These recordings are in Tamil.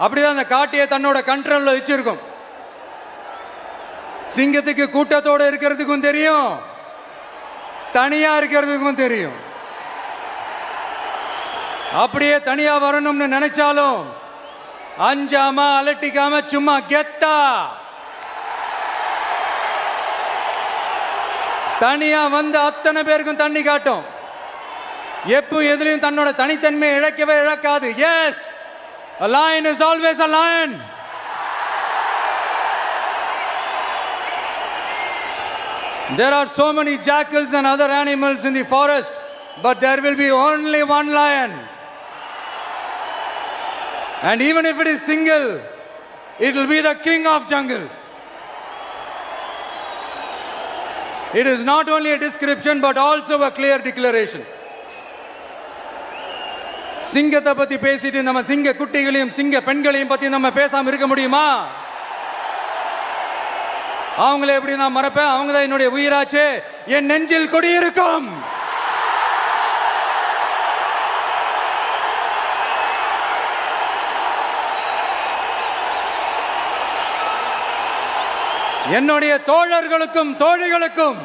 அப்படிதான் அந்த காட்டையை தன்னோட கண்ட்ரோல்ல வச்சிருக்கும். சிங்கத்துக்கு கூட்டத்தோட இருக்கிறதுக்கும் தெரியும், தனியா இருக்கிறதுக்கும் தெரியும். அப்படியே தனியா வரணும்னு நினைச்சாலும் அஞ்சாம அலட்டிக்காம சும்மா கெத்தா தனியா வந்து அத்தனை பேருக்கும் தண்ணி காட்டும். எப்ப எதுலயும் தன்னோட தனித்தன்மையை இழக்கவே இழக்காது. Yes, a lion is always a lion. There are so many jackals and other animals in the forest, but there will be only one lion. And even if it is single, it will be the king of jungle. It is not only a description but also a clear declaration. சிங்கத்தை பத்தி பேசிட்டு நம்ம சிங்க குட்டிகளையும் சிங்க பெண்களையும் பத்தி நம்ம பேசாம இருக்க முடியுமா? அவங்கள எப்படி நான் மறப்பேன்? அவங்க தான் என்னுடைய உயிராச்சே. என் நெஞ்சில் குடியிருக்கும். என்னுடைய தோழர்களுக்கும் தோழிகளுக்கும்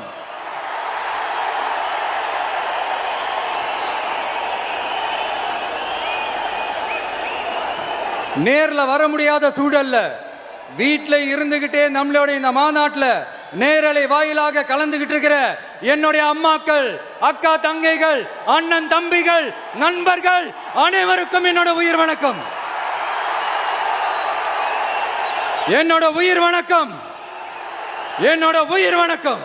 நேர்ல வர முடியாத சூழல்ல வீட்டில் இருந்துகிட்டே நம்மளுடைய இந்த மாநாட்டில் நேரலை வாயிலாக கலந்துகிட்டு இருக்கிற என்னுடைய அம்மாக்கள், அக்கா தங்கைகள், அண்ணன் தம்பிகள், நண்பர்கள் அனைவருக்கும் என்னோட உயிர் வணக்கம். என்னோட உயிர் வணக்கம். என்னோட உயிர் வணக்கம்.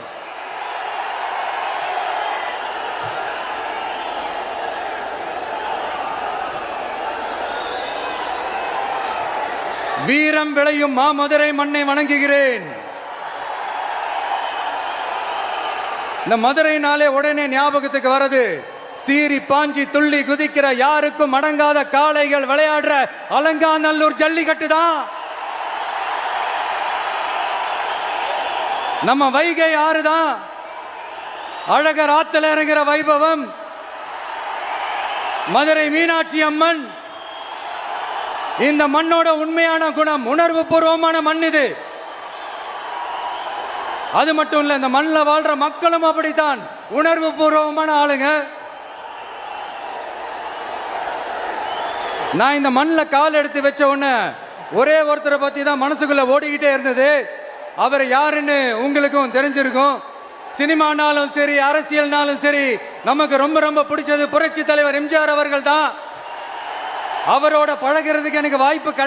வீரம் விளையும் மாமதுரை மண்ணை வணங்குகிறேன். இந்த மதுரைனாலே உடனே ஞாபகத்துக்கு வரது சீறி பாஞ்சி துள்ளி குதிக்கிற யாருக்கும் அடங்காத காளைகள் விளையாடுற அலங்காநல்லூர் ஜல்லிக்கட்டு தான். நம்ம வைகை ஆறுதான். அழகர் ஆத்துல இறங்குற வைபவம். மதுரை மீனாட்சி அம்மன். இந்த மண்ணோட உண்மையான குணம் உணர்வு பூர்வமான மண் இது. அது மட்டும் இல்ல, இந்த மண்ணில் வாழ்ற மக்களும் அப்படித்தான் உணர்வு பூர்வமான ஆளுங்க. நான் இந்த மண்ணில் கால் எடுத்து வச்ச உடனே ஒரே ஒருத்தரை பத்தி தான் மனசுக்குள்ள ஓடிக்கிட்டே இருந்தது. அவர் யாருன்னு உங்களுக்கும் தெரிஞ்சிருக்கும். சினிமானாலும் சரி, அரசியல்னாலும் சரி, நமக்கு ரொம்ப ரொம்ப பிடிச்சது புரட்சி தலைவர் எம்ஜிஆர் அவர்கள் தான். அவரோட பழகிறதுக்கு எனக்கு வாய்ப்பு கிடையாது.